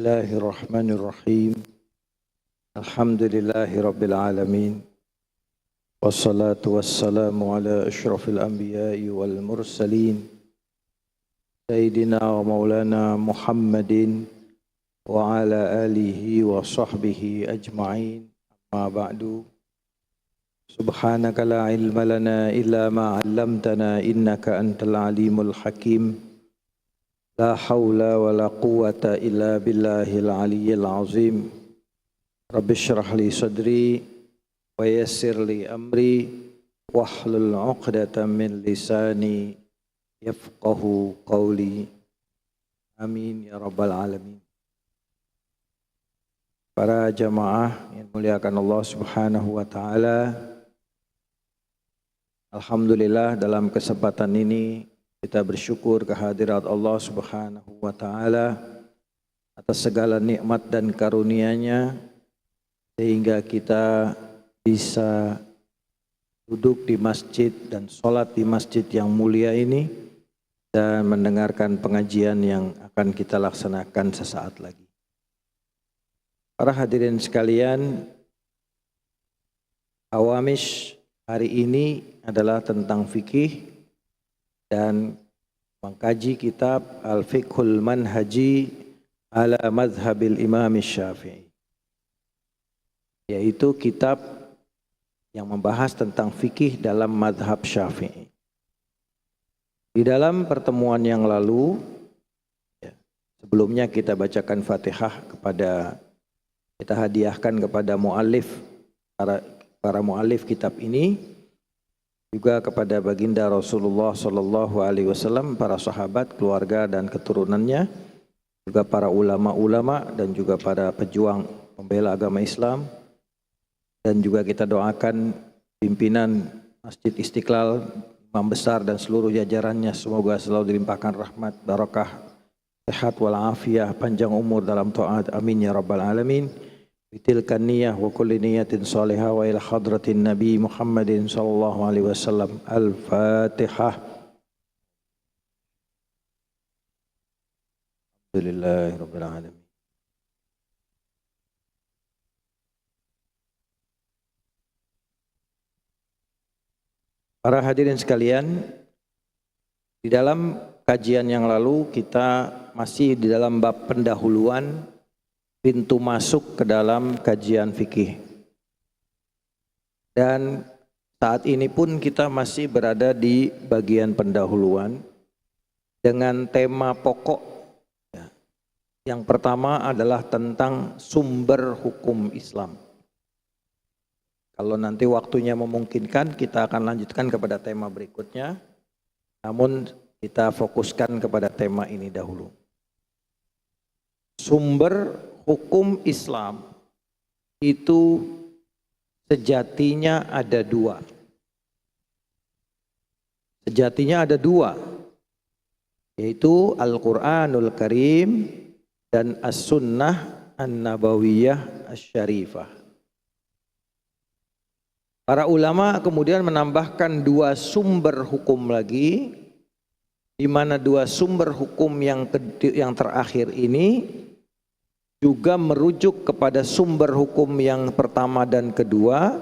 Bismillahirrahmanirrahim. Alhamdulillahi rabbil alamin. Wassalatu wassalamu ala asyrafil anbiya'i wal mursalin. Sayyidina wa maulana Muhammadin wa ala alihi wa sahbihi ajma'in. Amma ba'du. Subhanaka la ilma lana illa ma 'allamtana innaka antal alimul hakim. La hawla wa la quwwata illa billahil aliyyil azim. Rabbi syrah li sadri wa yassir li amri wahlul 'uqdatam min lisani yafqahu qawli. Amin ya rabbal alamin. Para jamaah yang muliakan Allah Subhanahu wa taala, alhamdulillah dalam kesempatan ini kita bersyukur kehadirat Allah Subhanahu wa taala atas segala nikmat dan karunia-Nya sehingga kita bisa duduk di masjid dan sholat di masjid yang mulia ini dan mendengarkan pengajian yang akan kita laksanakan sesaat lagi. Para hadirin sekalian, Awamish hari ini adalah tentang fikih dan mengkaji kitab Al-Fiqhul Manhaji ala Madhabil Imam Syafi'i, yaitu kitab yang membahas tentang fikih dalam madhab Syafi'i. Di dalam pertemuan yang lalu, sebelumnya kita bacakan Fatihah kita hadiahkan kepada muallif, para muallif kitab ini, juga kepada baginda Rasulullah sallallahu alaihi wasallam, para sahabat, keluarga dan keturunannya, juga para ulama-ulama dan juga para pejuang pembela agama Islam, dan juga kita doakan pimpinan Masjid Istiqlal, imam besar dan seluruh jajarannya, semoga selalu dilimpahkan rahmat, barakah, sehat walafiat, panjang umur dalam taat, amin ya rabbal alamin. Bitilkan niyah wa kulli niyatin salihah wa ila hadratin Nabi Muhammadin sallallahu alaihi wasallam. Al-Fatihah. Alhamdulillahirabbil alamin. Para hadirin sekalian, di dalam kajian yang lalu kita masih di dalam bab pendahuluan, pintu masuk ke dalam kajian fikih. Dan saat ini pun kita masih berada di bagian pendahuluan dengan tema pokok. Yang pertama adalah tentang sumber hukum Islam. Kalau nanti waktunya memungkinkan, kita akan lanjutkan kepada tema berikutnya. Namun kita fokuskan kepada tema ini dahulu. Sumber hukum Islam itu sejatinya ada dua. Sejatinya ada dua, yaitu Al-Quranul Karim dan As-Sunnah An-Nabawiyah Asy-Syarifah. Para ulama kemudian menambahkan dua sumber hukum lagi, di mana dua sumber hukum yang terakhir ini juga merujuk kepada sumber hukum yang pertama dan kedua,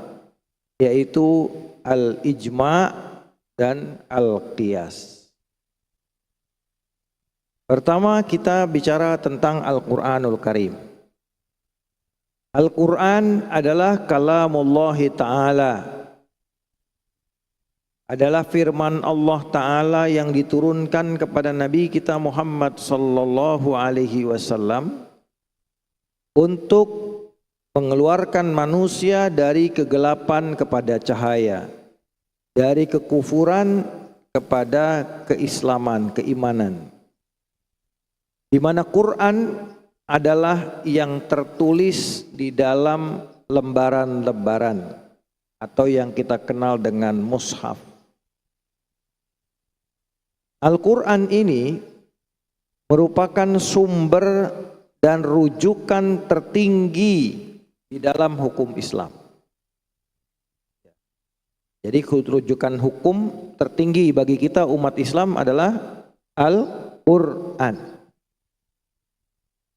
yaitu al-ijma' dan al-qiyas. Pertama kita bicara tentang Al-Quranul Karim. Al-Quran adalah kalamullahi ta'ala, adalah firman Allah Ta'ala yang diturunkan kepada Nabi kita Muhammad sallallahu alaihi wasallam untuk mengeluarkan manusia dari kegelapan kepada cahaya, dari kekufuran kepada keislaman, keimanan. Di mana Quran adalah yang tertulis di dalam lembaran-lembaran atau yang kita kenal dengan mushaf. Al-Quran ini merupakan sumber dan rujukan tertinggi di dalam hukum Islam. Jadi rujukan hukum tertinggi bagi kita umat Islam adalah Al-Quran.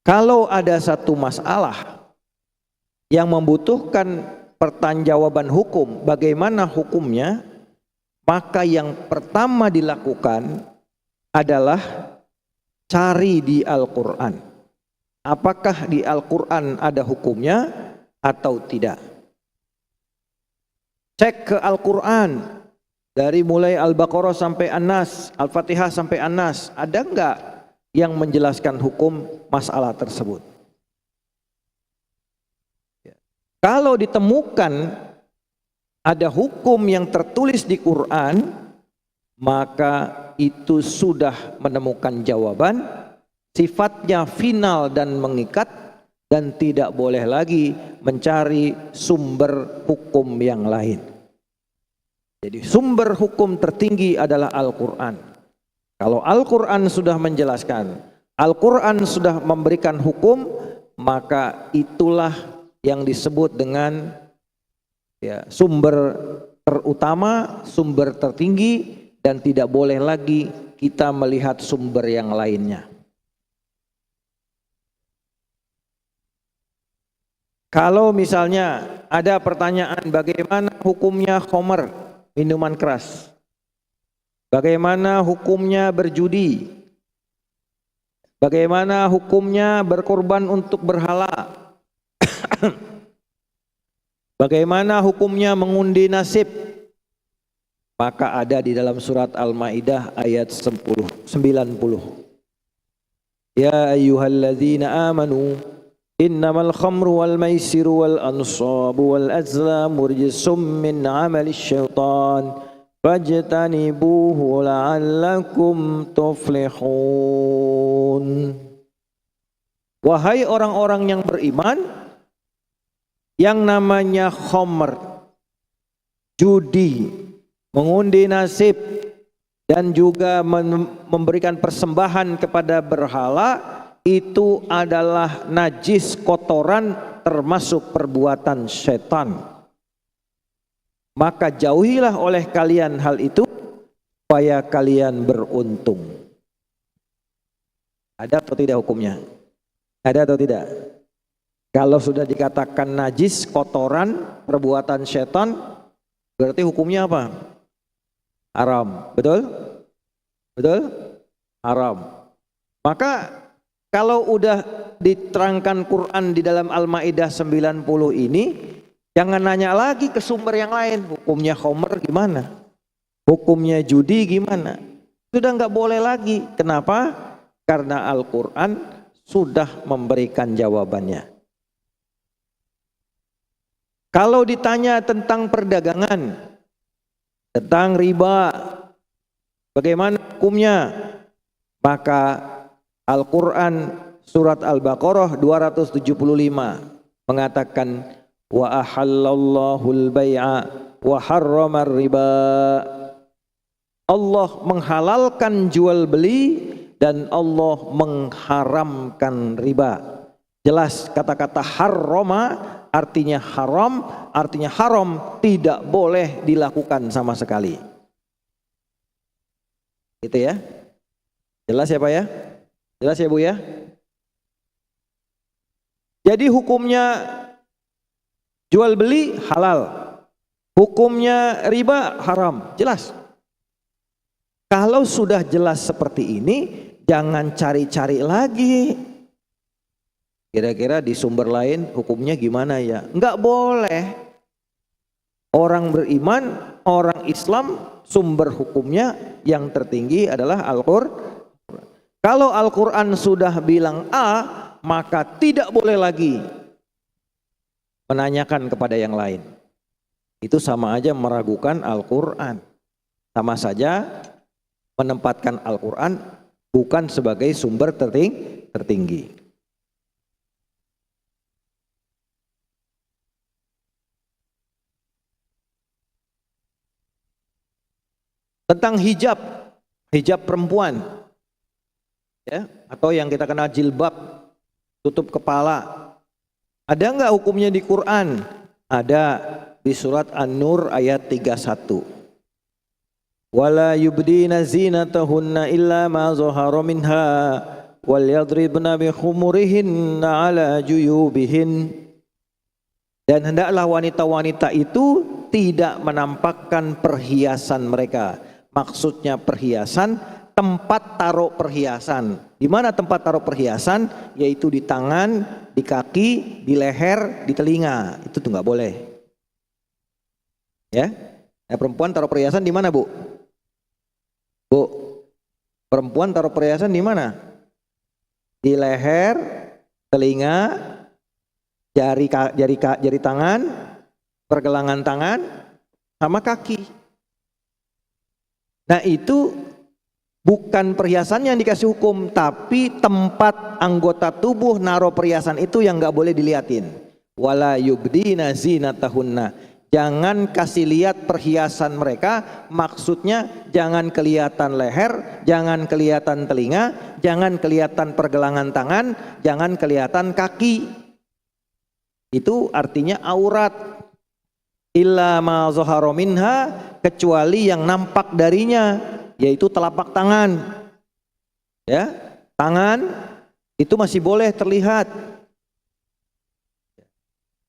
Kalau ada satu masalah yang membutuhkan pertanggungjawaban hukum, bagaimana hukumnya, maka yang pertama dilakukan adalah cari di Al-Quran. Apakah di Al-Quran ada hukumnya atau tidak? Cek ke Al-Quran, dari mulai Al-Baqarah sampai An-Nas, Al-Fatihah sampai An-Nas, ada enggak yang menjelaskan hukum masalah tersebut? Kalau ditemukan ada hukum yang tertulis di Quran, maka itu sudah menemukan jawaban, sifatnya final dan mengikat, dan tidak boleh lagi mencari sumber hukum yang lain. Jadi sumber hukum tertinggi adalah Al-Quran. Kalau Al-Quran sudah menjelaskan, Al-Quran sudah memberikan hukum, maka itulah yang disebut dengan sumber terutama, sumber tertinggi, dan tidak boleh lagi kita melihat sumber yang lainnya. Kalau misalnya ada pertanyaan bagaimana hukumnya khamr, minuman keras, bagaimana hukumnya berjudi, bagaimana hukumnya berkorban untuk berhala, bagaimana hukumnya mengundi nasib, maka ada di dalam surat Al-Maidah ayat 90. Ya ayyuhalladzina amanu innamal khamru wal maisiru wal ansabu wal azlamu rijsum min amalis syaitan fajtanibuhu la'allakum tuflihun. Wahai orang-orang yang beriman, yang namanya khamr, judi, mengundi nasib, dan juga memberikan persembahan kepada berhala, itu adalah najis, kotoran, termasuk perbuatan setan. Maka jauhilah oleh kalian hal itu supaya kalian beruntung. Ada atau tidak hukumnya? Ada atau tidak? Kalau sudah dikatakan najis, kotoran, perbuatan setan, berarti hukumnya apa? Haram. Betul? Betul? Haram. Maka kalau udah diterangkan Quran di dalam Al-Maidah 90 ini, jangan nanya lagi ke sumber yang lain. Hukumnya khamr gimana? Hukumnya judi gimana? Sudah nggak boleh lagi. Kenapa? Karena Al-Quran sudah memberikan jawabannya. Kalau ditanya tentang perdagangan, tentang riba, bagaimana hukumnya? Maka Al-Quran surat Al-Baqarah 275 mengatakan wa ahallallahu al-bai'a wa harramar riba. Allah menghalalkan jual beli dan Allah mengharamkan riba. Jelas kata-kata harrama artinya haram tidak boleh dilakukan sama sekali. Gitu ya. Jelas ya Pak ya? Jelas ya Bu ya? Jadi hukumnya jual beli halal, hukumnya riba haram, jelas. Kalau sudah jelas seperti ini, jangan cari-cari lagi. Kira-kira di sumber lain hukumnya gimana ya? Enggak boleh. Orang beriman, orang Islam, sumber hukumnya yang tertinggi adalah Al-Quran. Kalau Al-Quran sudah bilang A, maka tidak boleh lagi menanyakan kepada yang lain. Itu sama aja meragukan Al-Quran. Sama saja menempatkan Al-Quran bukan sebagai sumber tertinggi. Tentang hijab perempuan, ya, atau yang kita kenal jilbab, tutup kepala. Ada enggak hukumnya di Quran? Ada di surat An-Nur ayat 31. Wala yubdina zinatahunna illa ma zahara minha walyadribna bikhumurihinna ala juyubihin. Dan hendaklah wanita-wanita itu tidak menampakkan perhiasan mereka. Maksudnya perhiasan, tempat taruh perhiasan. Di mana tempat taruh perhiasan? Yaitu di tangan, di kaki, di leher, di telinga. Itu tuh nggak boleh. Ya, nah, perempuan taruh perhiasan di mana, Bu? Bu, perempuan taruh perhiasan di mana? Di leher, telinga, jari tangan, pergelangan tangan, sama kaki. Nah itu bukan perhiasannya yang dikasih hukum, tapi tempat anggota tubuh naruh perhiasan itu yang nggak boleh diliatin. Wala yubdina zinatahunna. Jangan kasih lihat perhiasan mereka, maksudnya jangan kelihatan leher, jangan kelihatan telinga, jangan kelihatan pergelangan tangan, jangan kelihatan kaki. Itu artinya aurat. Illa ma zahara minha, kecuali yang nampak darinya, yaitu telapak tangan. Ya, tangan itu masih boleh terlihat.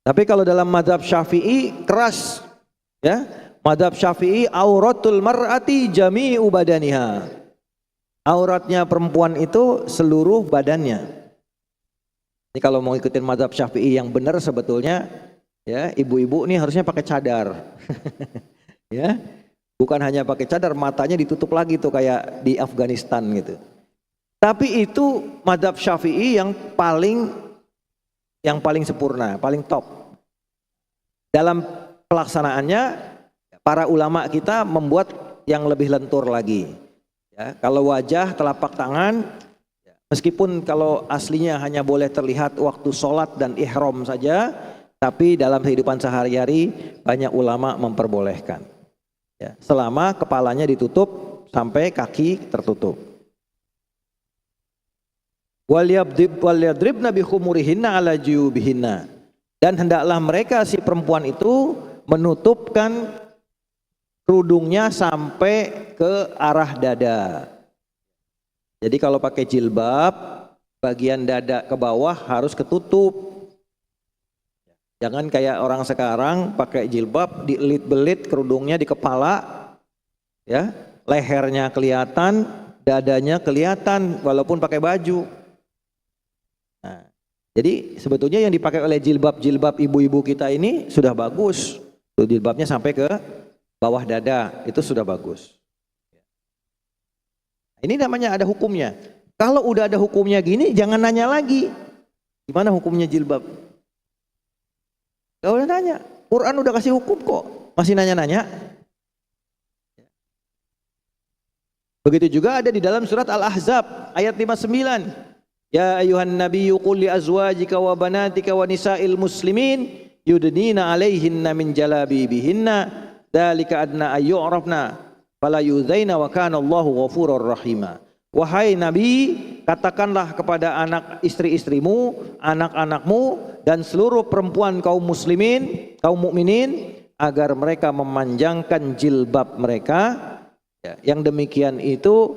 Tapi kalau dalam mazhab Syafi'i keras, ya. Mazhab Syafi'i auratul mar'ati jami'u badaniha. Auratnya perempuan itu seluruh badannya. Ini kalau mau ikutin mazhab Syafi'i yang benar sebetulnya, ya, ibu-ibu ini harusnya pakai cadar. Ya. Bukan hanya pakai cadar, matanya ditutup lagi tuh kayak di Afghanistan gitu. Tapi itu mazhab Syafi'i yang paling sempurna, paling top. Dalam pelaksanaannya para ulama kita membuat yang lebih lentur lagi. Ya, kalau wajah, telapak tangan, meskipun kalau aslinya hanya boleh terlihat waktu sholat dan ihram saja, tapi dalam kehidupan sehari-hari banyak ulama memperbolehkan. Ya, selama kepalanya ditutup sampai kaki tertutup. Walyadribna bikhumurihinna ala juyubihinna. Dan hendaklah mereka si perempuan itu menutupkan kerudungnya sampai ke arah dada. Jadi kalau pakai jilbab, bagian dada ke bawah harus ketutup. Jangan kayak orang sekarang pakai jilbab, dielit-belit kerudungnya di kepala, ya, lehernya kelihatan, dadanya kelihatan walaupun pakai baju. Nah, jadi sebetulnya yang dipakai oleh jilbab ibu-ibu kita ini sudah bagus. Tuh, jilbabnya sampai ke bawah dada, itu sudah bagus. Ini namanya ada hukumnya. Kalau udah ada hukumnya gini, jangan nanya lagi. Gimana hukumnya jilbab? Gak boleh nanya. Quran udah kasih hukum kok. Masih nanya-nanya. Begitu juga ada di dalam surat Al-Ahzab ayat 59. Ya ayuhan nabiyyu qul li azwajika wa banatika wa nisa'il muslimin yudnina 'alaihinna min jalabibihinna dzalika adna ayyurafna fala yuzaina wa kana Allahu ghafurur rahima. Wahai Nabi, katakanlah kepada anak istri-istrimu, anak-anakmu dan seluruh perempuan kaum muslimin, kaum mukminin agar mereka memanjangkan jilbab mereka, ya, yang demikian itu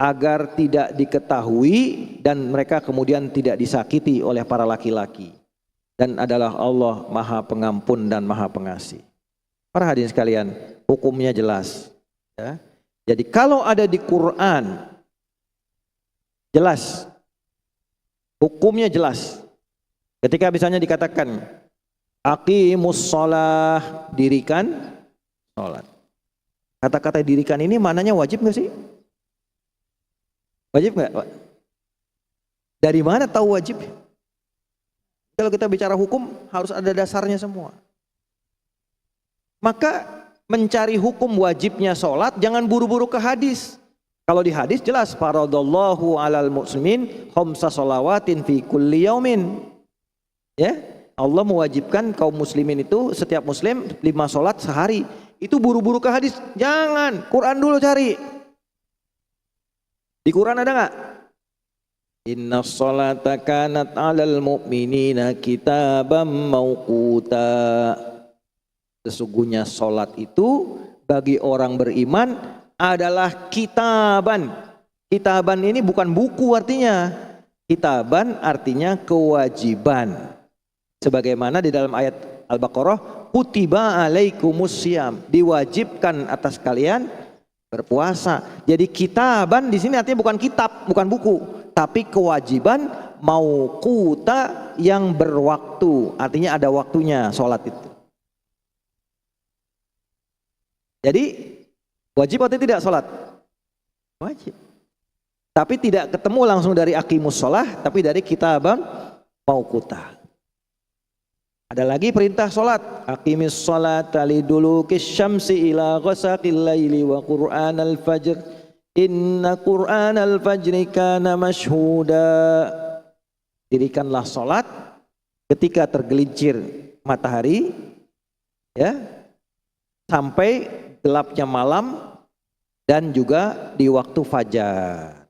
agar tidak diketahui dan mereka kemudian tidak disakiti oleh para laki-laki. Dan adalah Allah Maha Pengampun dan Maha Pengasih. Para hadirin sekalian, hukumnya jelas. Ya. Jadi kalau ada di Quran jelas, hukumnya jelas. Ketika misalnya dikatakan aqimus shalah, dirikan salat. Kata-kata dirikan ini maknanya wajib nggak sih? Wajib nggak, Pak? Dari mana tahu wajib? Kalau kita bicara hukum harus ada dasarnya semua. Maka mencari hukum wajibnya sholat jangan buru-buru ke hadis. Kalau di hadis jelas faradallahu alal muslimin khamsa shalawatin fi kulli yaumin. Ya, Allah mewajibkan kaum muslimin itu setiap muslim 5 sholat sehari. Itu buru-buru ke hadis, jangan. Quran dulu cari. Di Quran ada nggak? Inna sholata kanat alal mu'minina kitaban mauquta. Sesungguhnya sholat itu bagi orang beriman adalah kitaban. Kitaban ini bukan buku artinya. Kitaban artinya kewajiban. Sebagaimana di dalam ayat Al-Baqarah, kutiba alaikumusiyam, diwajibkan atas kalian berpuasa. Jadi kitaban di sini artinya bukan kitab, bukan buku, tapi kewajiban mauquta yang berwaktu. Artinya ada waktunya sholat itu. Jadi wajib atau tidak sholat? Wajib. Tapi tidak ketemu langsung dari aqimus sholah, tapi dari kitaban mauquta. Ada lagi perintah sholat. Aqimis sholata liduluki syamsi ila ghasaqil laili wa qur'anal fajr. Inna qur'anal fajri kana mashhuda. Dirikanlah sholat ketika tergelincir matahari, ya, sampai gelapnya malam, dan juga di waktu fajar.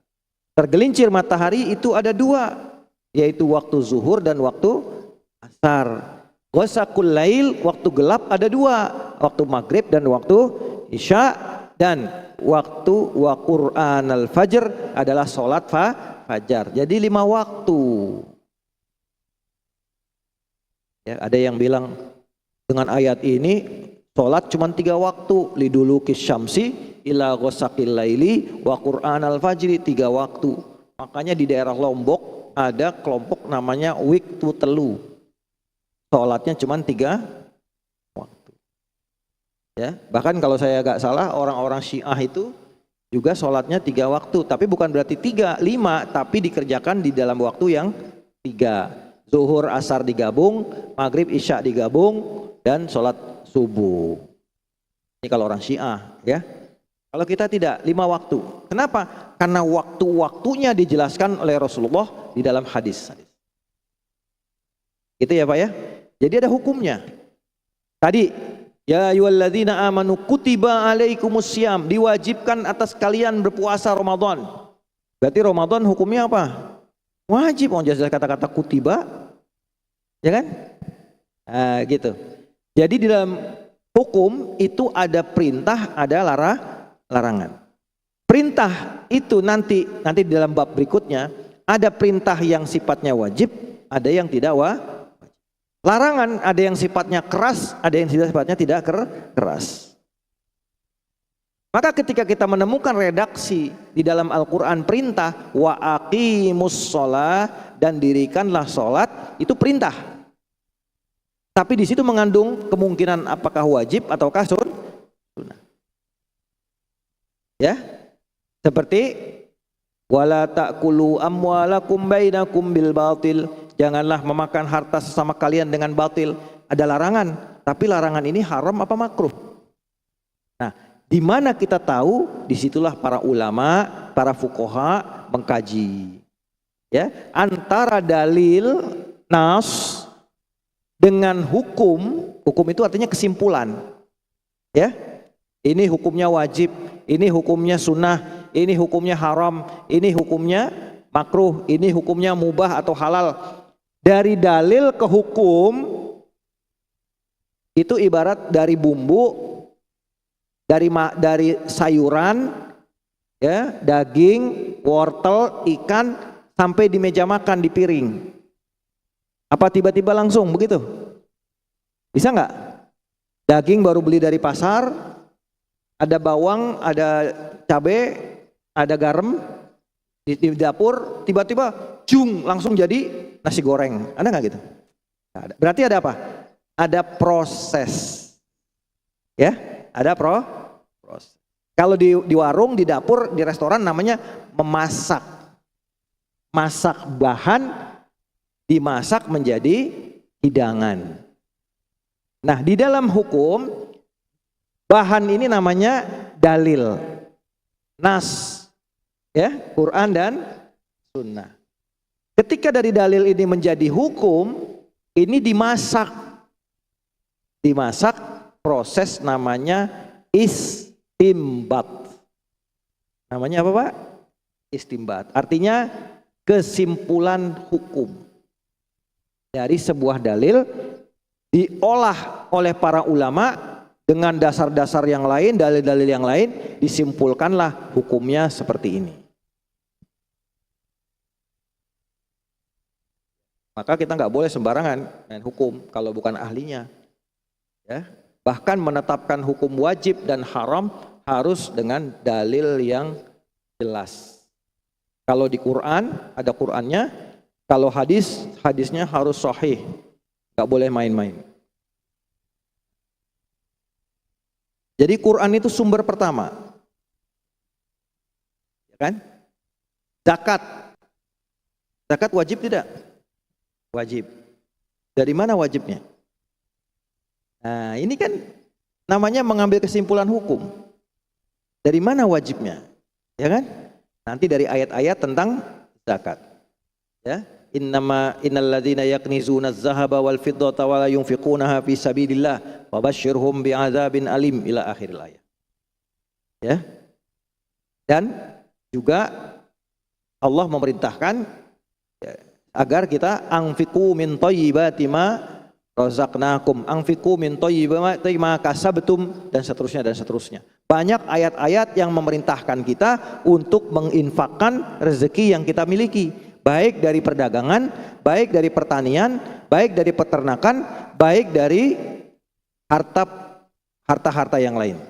Tergelincir matahari itu ada dua, yaitu waktu zuhur dan waktu asar. Ghasaqul lail, waktu gelap ada dua, waktu maghrib dan waktu isya, dan waktu wa qur'anal fajr adalah sholat fajar. Jadi 5 waktu. Ya, ada yang bilang dengan ayat ini sholat cuma 3 waktu, liduluki syamsi ila ghasaqil laili wa qur'anal fajri, 3 waktu. Makanya di daerah Lombok ada kelompok namanya Wiktu Telu. Sholatnya cuma 3 waktu. Ya, bahkan kalau saya agak salah, orang-orang Syiah itu juga sholatnya 3 waktu, tapi bukan berarti 3, 5, tapi dikerjakan di dalam waktu yang 3. Zuhur, asar digabung, maghrib, isya digabung, dan sholat subuh. Ini kalau orang Syiah, ya. Kalau kita tidak, 5 waktu. Kenapa? Karena waktu-waktunya dijelaskan oleh Rasulullah di dalam hadis. Itu ya Pak ya. Jadi ada hukumnya. Tadi, ya ayyuhalladzina amanu kutiba alaikumusiyam, diwajibkan atas kalian berpuasa Ramadan. Berarti Ramadan hukumnya apa? Wajib. Jelas kata-kata kutiba, ya kan? Nah, gitu. Jadi di dalam hukum itu ada perintah, ada larangan. Perintah itu nanti di dalam bab berikutnya ada perintah yang sifatnya wajib, ada yang tidak wajib. Larangan ada yang sifatnya keras, ada yang sifatnya tidak keras. Maka ketika kita menemukan redaksi di dalam Al-Quran perintah wa aqimus sholah, dan dirikanlah sholat, itu perintah. Tapi di situ mengandung kemungkinan apakah wajib ataukah sunnah. Ya, seperti wala ta'kulu amwalakum bainakum bil batil, janganlah memakan harta sesama kalian dengan batil. Ada larangan, tapi larangan ini haram apa makruh? Nah, di mana kita tahu? Disitulah para ulama, para fuqaha mengkaji. Ya, antara dalil nas dengan hukum. Hukum itu artinya kesimpulan. Ya, ini hukumnya wajib, ini hukumnya sunnah, ini hukumnya haram, ini hukumnya makruh, ini hukumnya mubah atau halal. Dari dalil ke hukum itu ibarat dari bumbu, dari sayuran, ya, daging, wortel, ikan, sampai di meja makan, di piring. Apa tiba-tiba langsung begitu? Bisa nggak? Daging baru beli dari pasar, ada bawang, ada cabai, ada garam di dapur, tiba-tiba jung langsung jadi nasi goreng. Ada nggak gitu? Ada. Berarti ada apa? Ada proses. Ya, ada proses. Kalau di warung, di dapur, di restoran namanya memasak. Masak bahan, dimasak menjadi hidangan. Nah, di dalam hukum bahan ini namanya dalil. Nas. Ya, Quran dan sunnah. Ketika dari dalil ini menjadi hukum, ini dimasak. Dimasak, proses namanya istimbat. Namanya apa Pak? Istimbat. Artinya kesimpulan hukum. Dari sebuah dalil diolah oleh para ulama dengan dasar-dasar yang lain, dalil-dalil yang lain, disimpulkanlah hukumnya seperti ini. Maka kita nggak boleh sembarangan main hukum kalau bukan ahlinya. Ya. Bahkan menetapkan hukum wajib dan haram harus dengan dalil yang jelas. Kalau di Quran ada Qurannya, kalau hadis hadisnya harus sahih, nggak boleh main-main. Jadi Quran itu sumber pertama, ya kan? Zakat, zakat wajib tidak? Wajib. Dari mana wajibnya? Nah, ini kan namanya mengambil kesimpulan hukum. Dari mana wajibnya? Ya kan? Nanti dari ayat-ayat tentang zakat. Ya, innal ladzina yaknizuna adh-dhahaba wal fiddata wa la yunfiqunaha fi sabilillah fabashshirhum bi'adzabin alim ila akhiril ayat. Ya. Dan juga Allah memerintahkan ya, agar kita anfiqu min thayyibati ma razaqnakum, anfiqu min thayyibati ma kasabtum, dan seterusnya. Banyak ayat-ayat yang memerintahkan kita untuk menginfakkan rezeki yang kita miliki, baik dari perdagangan, baik dari pertanian, baik dari peternakan, baik dari harta-harta yang lain.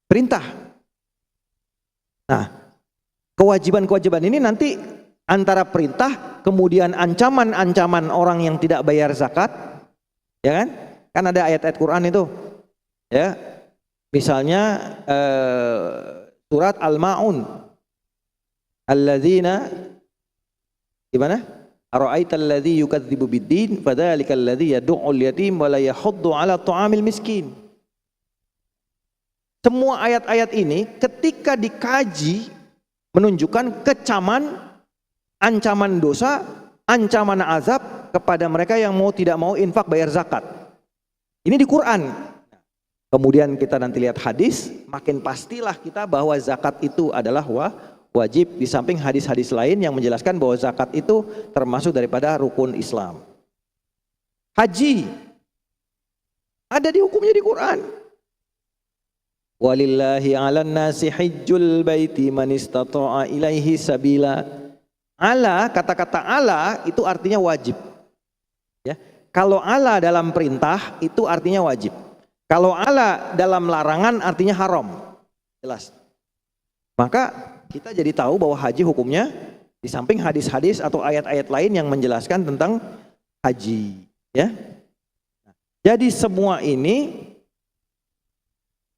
Perintah. Nah, kewajiban-kewajiban ini nanti antara perintah, kemudian ancaman-ancaman orang yang tidak bayar zakat, ya kan? Kan ada ayat-ayat Quran itu, ya. Misalnya surat Al-Ma'un, alladzina gimana? Ara'aital ladzi yukadzibu bid-din fadzalikal ladzi yad'ul yatim wa la yahuddu 'ala ta'amil miskin. Semua ayat-ayat ini ketika dikaji menunjukkan kecaman, ancaman dosa, ancaman azab kepada mereka yang tidak mau infak bayar zakat. Ini di Quran. Kemudian kita nanti lihat hadis, makin pastilah kita bahwa zakat itu adalah wajib, di samping hadis-hadis lain yang menjelaskan bahwa zakat itu termasuk daripada rukun Islam. Haji ada di hukumnya di Quran. Walillahi 'alan nasi hajjul baiti man istata'a ilaihi sabila. Ala, kata-kata ala itu artinya wajib. Ya. Kalau ala dalam perintah itu artinya wajib. Kalau ala dalam larangan artinya haram. Jelas. Maka kita jadi tahu bahwa haji hukumnya di samping hadis-hadis atau ayat-ayat lain yang menjelaskan tentang haji, ya. Jadi semua ini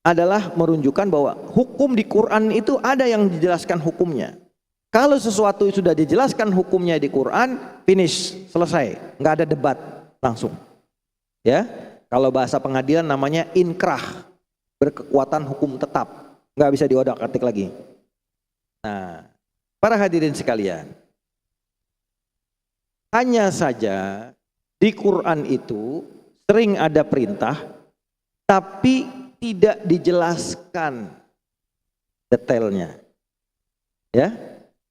adalah menunjukkan bahwa hukum di Quran itu ada yang dijelaskan hukumnya. Kalau sesuatu sudah dijelaskan hukumnya di Quran, finish, selesai, nggak ada debat, langsung. Ya, kalau bahasa pengadilan namanya inkrah, berkekuatan hukum tetap, nggak bisa diodak-atik lagi. Nah, para hadirin sekalian, hanya saja di Quran itu sering ada perintah, tapi tidak dijelaskan detailnya. Ya,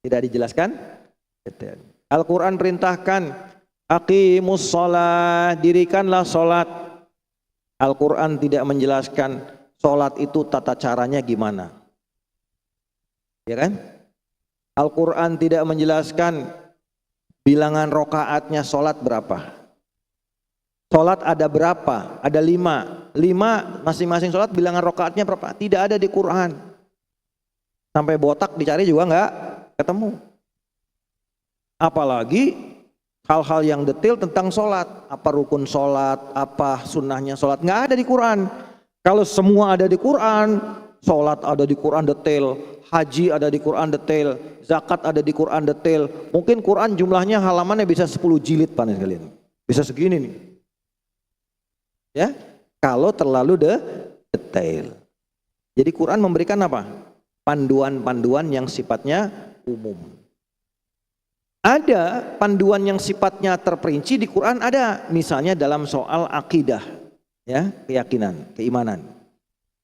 tidak dijelaskan detail. Al-Quran perintahkan aqimus sholat, dirikanlah sholat. Al-Quran tidak menjelaskan sholat itu tata caranya gimana. Ya kan? Al-Quran tidak menjelaskan bilangan rokaatnya sholat berapa. Sholat ada berapa? Ada 5. 5 masing-masing sholat bilangan rokaatnya berapa? Tidak ada di Quran. Sampai botak dicari juga nggak ketemu. Apalagi hal-hal yang detail tentang sholat. Apa rukun sholat, apa sunnahnya sholat, nggak ada di Quran. Kalau semua ada di Quran, sholat ada di Quran detail, haji ada di Quran detail, zakat ada di Quran detail. Mungkin Quran jumlahnya halamannya bisa 10 jilid panen kalian. Bisa segini nih. Ya, kalau terlalu detail. Jadi Quran memberikan apa? Panduan-panduan yang sifatnya umum. Ada panduan yang sifatnya terperinci di Quran ada, misalnya dalam soal akidah, ya, keyakinan, keimanan.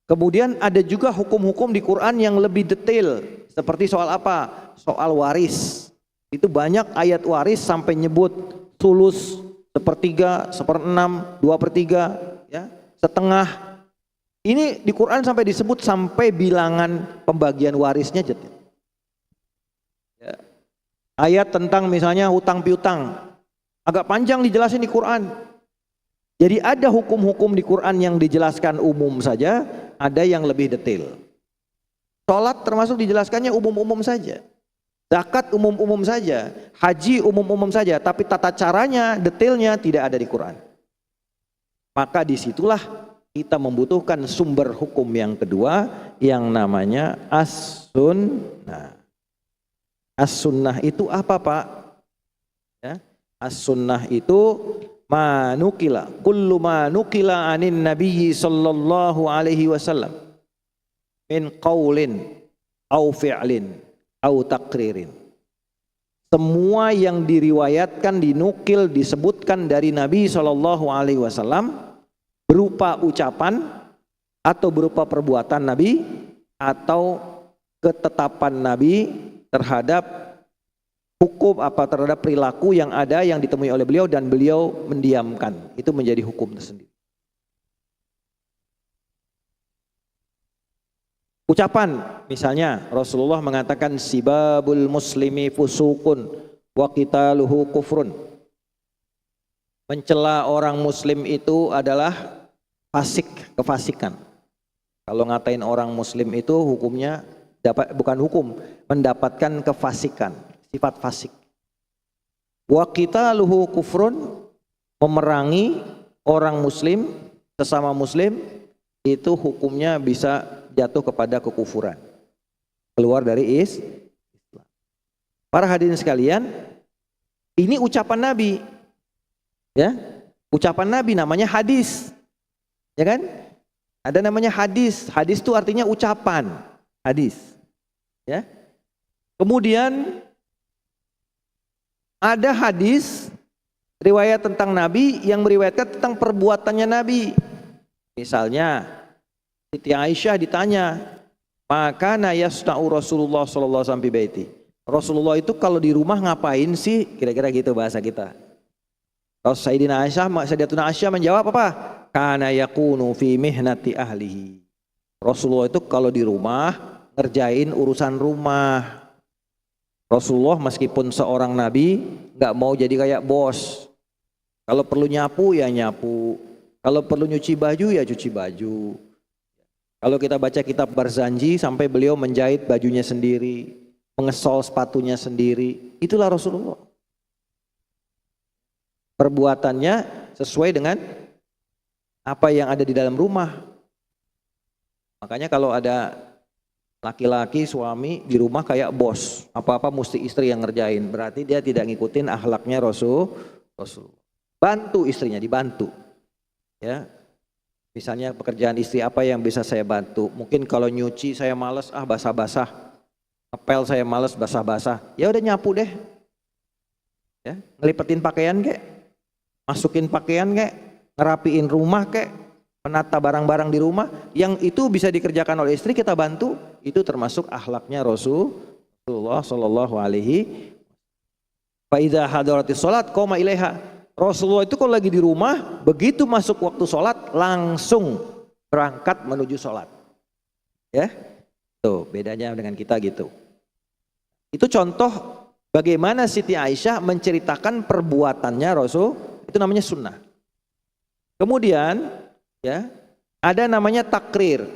Kemudian ada juga hukum-hukum di Quran yang lebih detail, seperti soal apa? Soal waris. Itu banyak ayat waris sampai nyebut sulus, 1/3, 1/6, 2/3, ya, setengah. Ini di Quran sampai disebut sampai bilangan pembagian warisnya. Ya. Ayat tentang misalnya hutang piutang, Agak panjang dijelasin di Quran. Jadi ada hukum-hukum di Quran yang dijelaskan umum saja, ada yang lebih detail. Sholat termasuk dijelaskannya umum-umum saja. Zakat umum-umum saja, haji umum-umum saja, tapi tata caranya, detailnya tidak ada di Quran. Maka disitulah kita membutuhkan sumber hukum yang kedua yang namanya as-sunnah. As-sunnah itu apa, Pak? Ya, as-sunnah itu manukila, kullu manukila anin nabiyyi sallallahu alaihi wasallam min qaulin au fi'lin au takririn. Semua yang diriwayatkan, dinukil, disebutkan dari Nabi Shallallahu Alaihi Wasallam berupa ucapan atau berupa perbuatan Nabi atau ketetapan Nabi terhadap hukum terhadap perilaku yang ada yang ditemui oleh beliau dan beliau mendiamkan, itu menjadi hukum tersendiri. Ucapan, misalnya Rasulullah mengatakan sibabul muslimi fusukun wa qitaluhu kufrun. Mencela orang muslim itu adalah fasik, kefasikan. Kalau ngatain orang muslim itu hukumnya mendapatkan kefasikan, sifat fasik. Wa qitaluhu kufrun, memerangi orang muslim, sesama muslim, itu hukumnya bisa jatuh kepada kekufuran, keluar dari Islam. Para hadirin sekalian, ini ucapan Nabi, ya, ucapan Nabi namanya hadis, ya kan? Ada namanya hadis. Hadis itu artinya ucapan, hadis, ya. Kemudian ada hadis riwayat tentang Nabi yang meriwayatkan tentang perbuatannya Nabi. Misalnya Siti Aisyah ditanya, maka yasna'u Rasulullah sallallahu alaihi wasallam baiti. Rasulullah itu kalau di rumah ngapain sih? Kira-kira gitu bahasa kita. Sayyidatuna Aisyah menjawab apa? Kana yakunu fi mihnati ahlihi. Rasulullah itu kalau di rumah ngerjain urusan rumah. Rasulullah meskipun seorang nabi nggak mau jadi kayak bos. Kalau perlu nyapu ya nyapu. Kalau perlu nyuci baju ya cuci baju. Kalau kita baca kitab Barzanji sampai beliau menjahit bajunya sendiri, mengesol sepatunya sendiri, itulah Rasulullah. Perbuatannya sesuai dengan apa yang ada di dalam rumah. Makanya kalau ada laki-laki suami di rumah kayak bos, apa-apa mesti istri yang ngerjain, berarti dia tidak ngikutin akhlaknya Rasulullah. Bantu istrinya, dibantu. Ya. Misalnya pekerjaan istri apa yang bisa saya bantu? Mungkin kalau nyuci saya malas, basah-basah. Ngepel saya malas, basah-basah. Ya udah nyapu deh. Ya, ngelipetin pakaian kek. Masukin pakaian kek, ngerapiin rumah kek, menata barang-barang di rumah. Yang itu bisa dikerjakan oleh istri, kita bantu. Itu termasuk akhlaknya Rasulullah sallallahu alaihi. Fa idza hadaratis shalat qoma ilaiha. Rasulullah itu kalau lagi di rumah, begitu masuk waktu sholat, langsung berangkat menuju sholat. Ya, tuh bedanya dengan kita gitu. Itu contoh bagaimana Siti Aisyah menceritakan perbuatannya Rasul, itu namanya sunnah. Kemudian, ya, ada namanya takrir.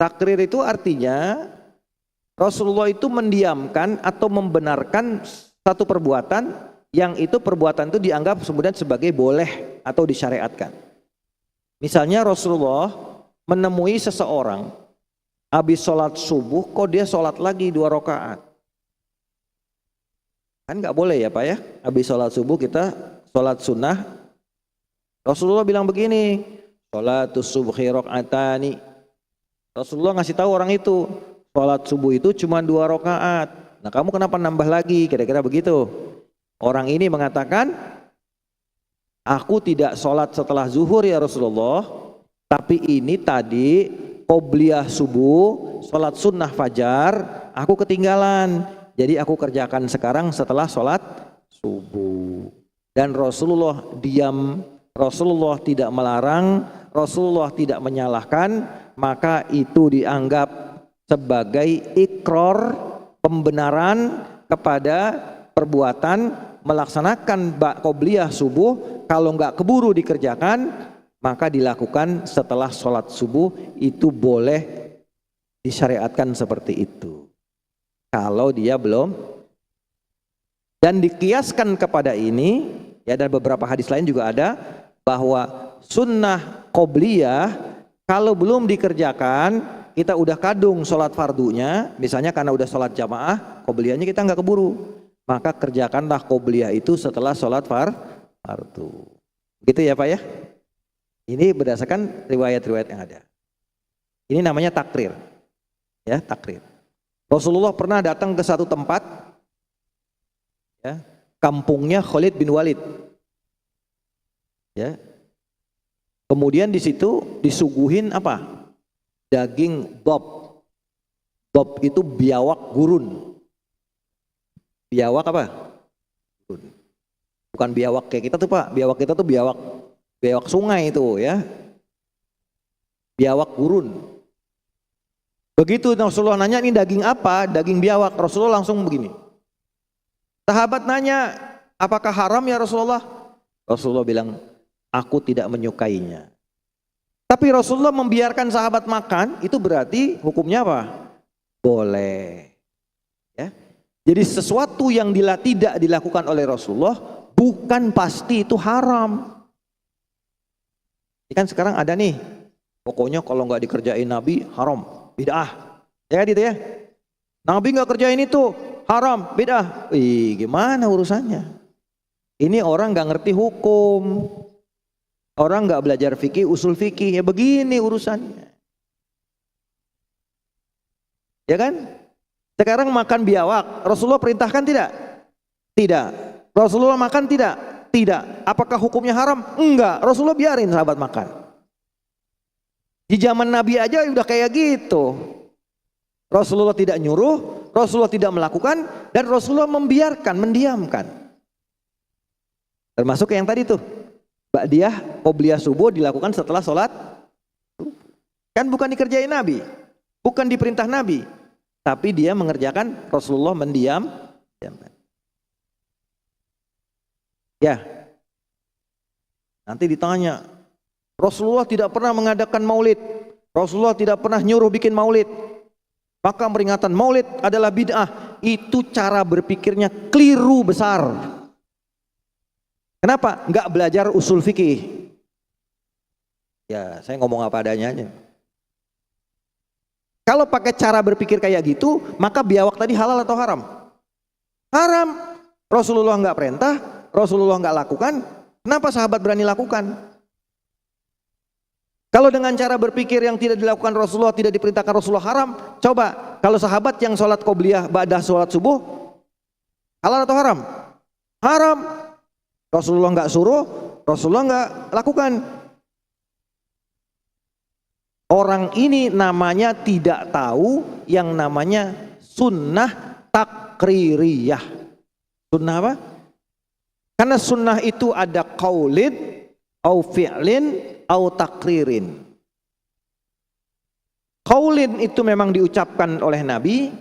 Takrir itu artinya Rasulullah itu mendiamkan atau membenarkan satu perbuatan yang itu perbuatan itu dianggap kemudian sebagai boleh atau disyariatkan. Misalnya Rasulullah menemui seseorang habis sholat subuh, kok dia sholat lagi 2 rakaat. Kan nggak boleh ya Pak ya, habis sholat subuh kita sholat sunnah. Rasulullah bilang begini, sholatus subhi rakaatani. Rasulullah ngasih tahu orang itu, sholat subuh itu cuma 2 rakaat. Nah kamu kenapa nambah lagi? Kira-kira begitu. Orang ini mengatakan, aku tidak sholat setelah zuhur ya Rasulullah, tapi ini tadi qobliyah subuh, sholat sunnah fajar, aku ketinggalan. Jadi aku kerjakan sekarang setelah sholat subuh. Dan Rasulullah diam, Rasulullah tidak melarang, Rasulullah tidak menyalahkan, maka itu dianggap sebagai ikrar, pembenaran kepada perbuatan melaksanakan qobliyah subuh kalau nggak keburu dikerjakan, maka dilakukan setelah sholat subuh, itu boleh disyariatkan seperti itu. Kalau dia belum, dan dikiaskan kepada ini, ya, dan beberapa hadis lain juga ada bahwa sunnah qobliyah kalau belum dikerjakan, kita udah kadung sholat fardunya, misalnya karena udah sholat jamaah, qobliyahnya kita nggak keburu, maka kerjakanlah qobliyah itu setelah sholat fardu. Gitu ya Pak ya? Ini berdasarkan riwayat-riwayat yang ada. Ini namanya takrir. Ya, takrir. Rasulullah pernah datang ke satu tempat, ya, kampungnya Khalid bin Walid. Ya. Kemudian di situ disuguhin apa? Daging dob. Dob itu biawak gurun. Biawak apa? Gurun. Bukan biawak kayak kita tuh Pak. Biawak kita tuh biawak sungai itu ya. Biawak gurun. Begitu Rasulullah nanya, ini daging apa? Daging biawak. Rasulullah langsung begini. Sahabat nanya, apakah haram ya Rasulullah? Rasulullah bilang, aku tidak menyukainya. Tapi Rasulullah membiarkan sahabat makan, itu berarti hukumnya apa? Boleh. Ya. Jadi sesuatu yang tidak dilakukan oleh Rasulullah bukan pasti itu haram. Ini kan sekarang ada nih, pokoknya kalau nggak dikerjain Nabi haram, bid'ah. Ya gitu ya. Nabi nggak kerjain itu haram, bid'ah. Gimana urusannya? Ini orang nggak ngerti hukum. Orang nggak belajar fikih, usul fikih, ya begini urusannya. Ya kan? Sekarang makan biawak, Rasulullah perintahkan tidak? Tidak. Rasulullah makan tidak? Tidak. Apakah hukumnya haram? Enggak. Rasulullah biarin sahabat makan. Di zaman Nabi aja udah kayak gitu. Rasulullah tidak nyuruh, Rasulullah tidak melakukan, dan Rasulullah membiarkan, mendiamkan. Termasuk yang tadi tuh. Ba'diyah qobliyah subuh dilakukan setelah sholat. Kan bukan dikerjain Nabi, bukan diperintah Nabi, tapi dia mengerjakan, Rasulullah mendiam. Ya, nanti ditanya, Rasulullah tidak pernah mengadakan maulid, Rasulullah tidak pernah nyuruh bikin maulid, maka peringatan maulid adalah bid'ah. Itu cara berpikirnya keliru besar. Kenapa? Enggak belajar usul fikih. Ya, saya ngomong apa adanya aja. Kalau pakai cara berpikir kayak gitu, maka biawak tadi halal atau haram? Haram. Rasulullah enggak perintah, Rasulullah enggak lakukan, kenapa sahabat berani lakukan? Kalau dengan cara berpikir yang tidak dilakukan Rasulullah, tidak diperintahkan Rasulullah, haram. Coba, kalau sahabat yang sholat qobliyah ba'da sholat subuh, halal atau haram? Haram. Rasulullah nggak suruh, Rasulullah nggak lakukan. Orang ini namanya tidak tahu yang namanya sunnah takririyah. Sunnah apa? Karena sunnah itu ada qaulin, au fi'lin, au takririn. Qaulin itu memang diucapkan oleh Nabi,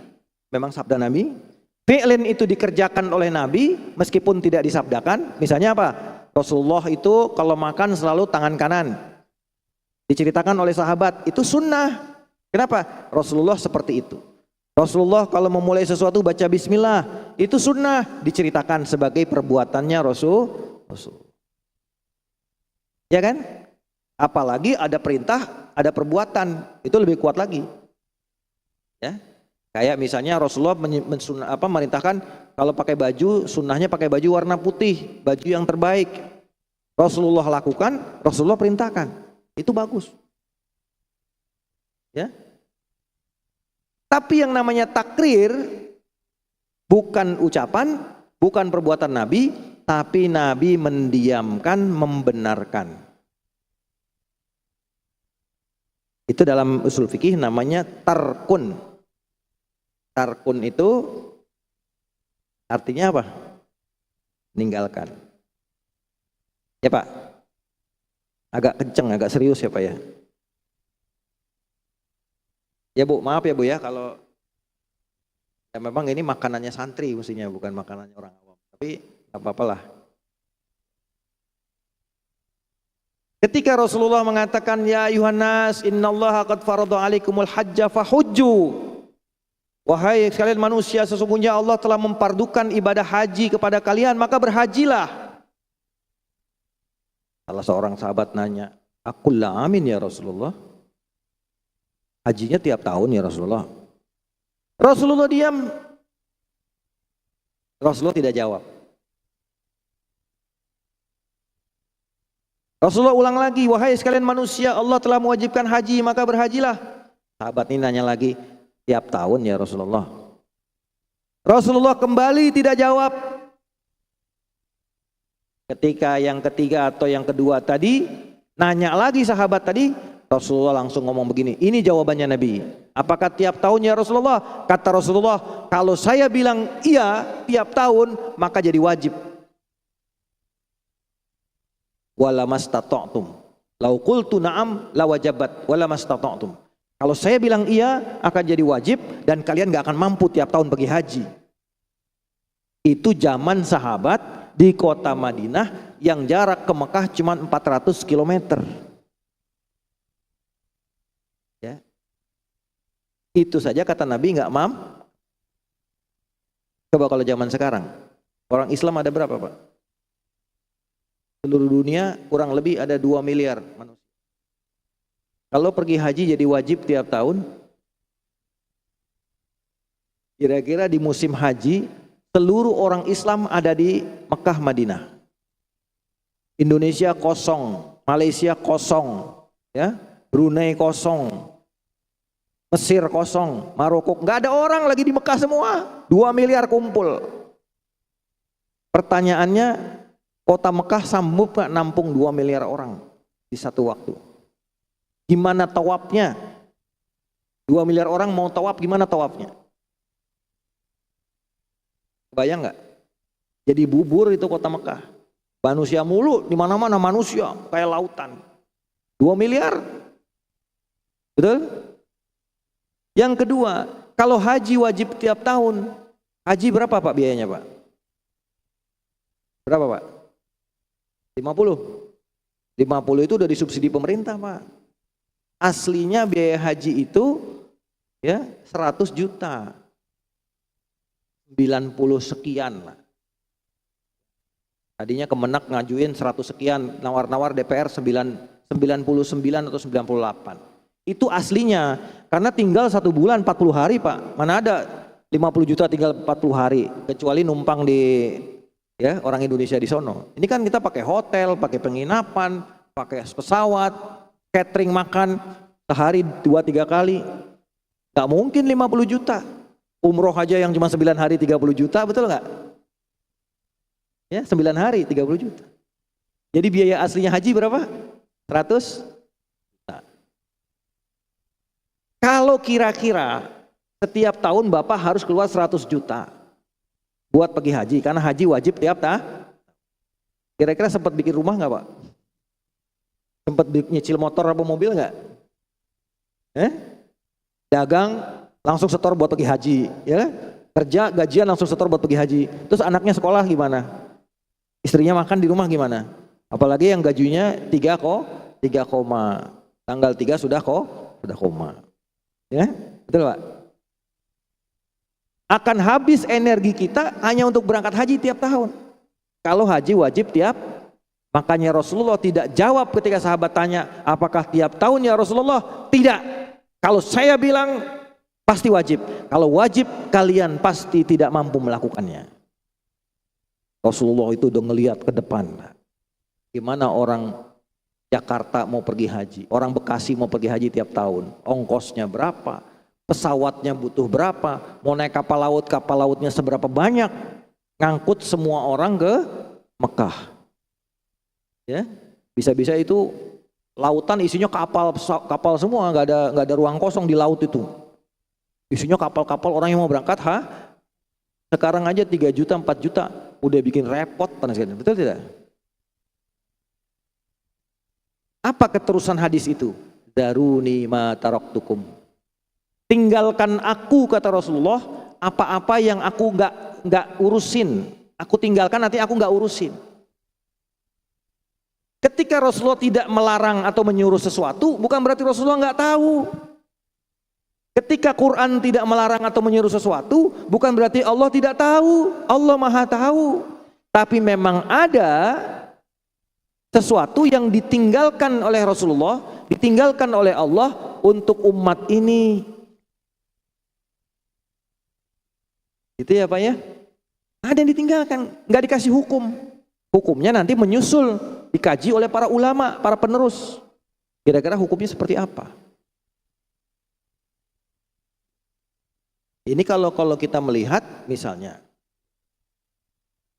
memang sabda Nabi. Fi'lin itu dikerjakan oleh Nabi meskipun tidak disabdakan. Misalnya apa? Rasulullah itu kalau makan selalu tangan kanan. Diceritakan oleh sahabat, itu sunnah. Kenapa? Rasulullah seperti itu. Rasulullah kalau memulai sesuatu baca bismillah, itu sunnah. Diceritakan sebagai perbuatannya Rasul. Ya kan? Apalagi ada perintah, ada perbuatan, itu lebih kuat lagi. Ya. Kayak misalnya Rasulullah merintahkan kalau pakai baju, sunnahnya pakai baju warna putih, baju yang terbaik. Rasulullah lakukan, Rasulullah perintahkan, itu bagus. Ya. Tapi yang namanya takrir bukan ucapan, bukan perbuatan Nabi, tapi Nabi mendiamkan, membenarkan. Itu dalam usul fikih namanya tarkun. Tarkun itu artinya apa? Meninggalkan. Ya Pak? Agak kenceng, agak serius ya Pak ya? Ya Bu, maaf ya Bu ya kalau ya memang ini makanannya santri mestinya, bukan makanannya orang awam. Tapi Gak apa-apalah. Ketika Rasulullah mengatakan, ya ayuhannas innallaha qad farada alaikumul hajja fahujju. Wahai sekalian manusia, sesungguhnya Allah telah mempardukan ibadah haji kepada kalian, maka berhajilah. Salah seorang sahabat nanya, aqulla amin ya Rasulullah. Hajinya tiap tahun ya Rasulullah. Rasulullah diam. Rasulullah tidak jawab. Rasulullah ulang lagi, wahai sekalian manusia, Allah telah mewajibkan haji, maka berhajilah. Sahabat ini nanya lagi, tiap tahun ya Rasulullah. Rasulullah kembali tidak jawab. Ketika yang ketiga atau yang kedua tadi, nanya lagi sahabat tadi, Rasulullah langsung ngomong begini, ini jawabannya Nabi. Apakah tiap tahun ya Rasulullah? Kata Rasulullah, kalau saya bilang iya tiap tahun, maka jadi wajib. Wala mastata'tum. Lau qultu na'am la wajabat wala mastata'tum. Kalau saya bilang iya akan jadi wajib dan kalian gak akan mampu tiap tahun pergi haji. Itu zaman sahabat di kota Madinah yang jarak ke Mekah cuma 400 km. Ya. Itu saja kata Nabi gak mampu. Coba kalau zaman sekarang, orang Islam ada berapa Pak? Seluruh dunia kurang lebih ada 2 miliar manusia. Kalau pergi haji jadi wajib tiap tahun, kira-kira di musim haji seluruh orang Islam ada di Mekah Madinah. Indonesia kosong, Malaysia kosong, ya, Brunei kosong, Mesir kosong, Maroko nggak ada orang lagi di Mekah semua. 2 miliar kumpul. Pertanyaannya, kota Mekah sanggup gak nampung 2 miliar orang di satu waktu? Gimana tawafnya? 2 miliar orang mau tawaf, gimana tawafnya? Bayang nggak? Jadi bubur itu kota Mekah. Manusia mulu, di mana-mana manusia kayak lautan. 2 miliar. Betul? Yang kedua, kalau haji wajib tiap tahun, haji berapa Pak biayanya Pak? Berapa Pak? 50 itu udah disubsidi pemerintah Pak. Aslinya biaya haji itu ya 100 juta, 90 sekian lah. Tadinya Kemenak ngajuin 100 sekian, nawar-nawar DPR 99 atau 98. Itu aslinya, karena tinggal 1 bulan 40 hari Pak. Mana ada 50 juta tinggal 40 hari, kecuali numpang di ya orang Indonesia di sono. Ini kan kita pakai hotel, pakai penginapan, pakai pesawat, catering makan sehari 2-3 kali. Gak mungkin 50 juta. Umroh aja yang cuma 9 hari 30 juta, betul nggak? Ya 9 hari 30 juta. Jadi biaya aslinya haji berapa? 100 juta. Kalau kira-kira setiap tahun Bapak harus keluar 100 juta buat pergi haji, karena haji wajib tiap tahun. Kira-kira sempat bikin rumah nggak Pak? Sempat nyicil motor atau mobil nggak? Dagang langsung setor buat pergi haji, ya? Kerja gajian langsung setor buat pergi haji. Terus anaknya sekolah gimana? Istrinya makan di rumah gimana? Apalagi yang gajinya 3 koma. Tanggal 3 sudah koma. Ya, betul Pak? Akan habis energi kita hanya untuk berangkat haji tiap tahun. Kalau haji wajib tiap, makanya Rasulullah tidak jawab ketika sahabat tanya, apakah tiap tahun ya Rasulullah? Tidak. Kalau saya bilang pasti wajib. Kalau wajib kalian pasti tidak mampu melakukannya. Rasulullah itu udah ngelihat ke depan. Gimana orang Jakarta mau pergi haji, orang Bekasi mau pergi haji tiap tahun, ongkosnya berapa? Pesawatnya butuh berapa, mau naik kapal lautnya seberapa banyak, ngangkut semua orang ke Mekah. Ya, bisa-bisa itu lautan isinya kapal semua, nggak ada ruang kosong di laut itu. Isinya kapal-kapal orang yang mau berangkat, sekarang aja 3 juta, 4 juta, udah bikin repot, betul tidak? Apa keterusan hadis itu? Daruni ma taraktukum. Tinggalkan aku, kata Rasulullah, apa-apa yang aku nggak urusin, aku tinggalkan, nanti aku nggak urusin. Ketika Rasulullah tidak melarang atau menyuruh sesuatu, bukan berarti Rasulullah nggak tahu. Ketika Quran tidak melarang atau menyuruh sesuatu, bukan berarti Allah tidak tahu. Allah Maha tahu. Tapi memang ada sesuatu yang ditinggalkan oleh Rasulullah, ditinggalkan oleh Allah untuk umat ini. Gitu ya Pak ya? Ada yang ditinggalkan, nggak dikasih hukum. Hukumnya nanti menyusul, dikaji oleh para ulama, para penerus. Kira-kira hukumnya seperti apa? Ini kalau kita melihat misalnya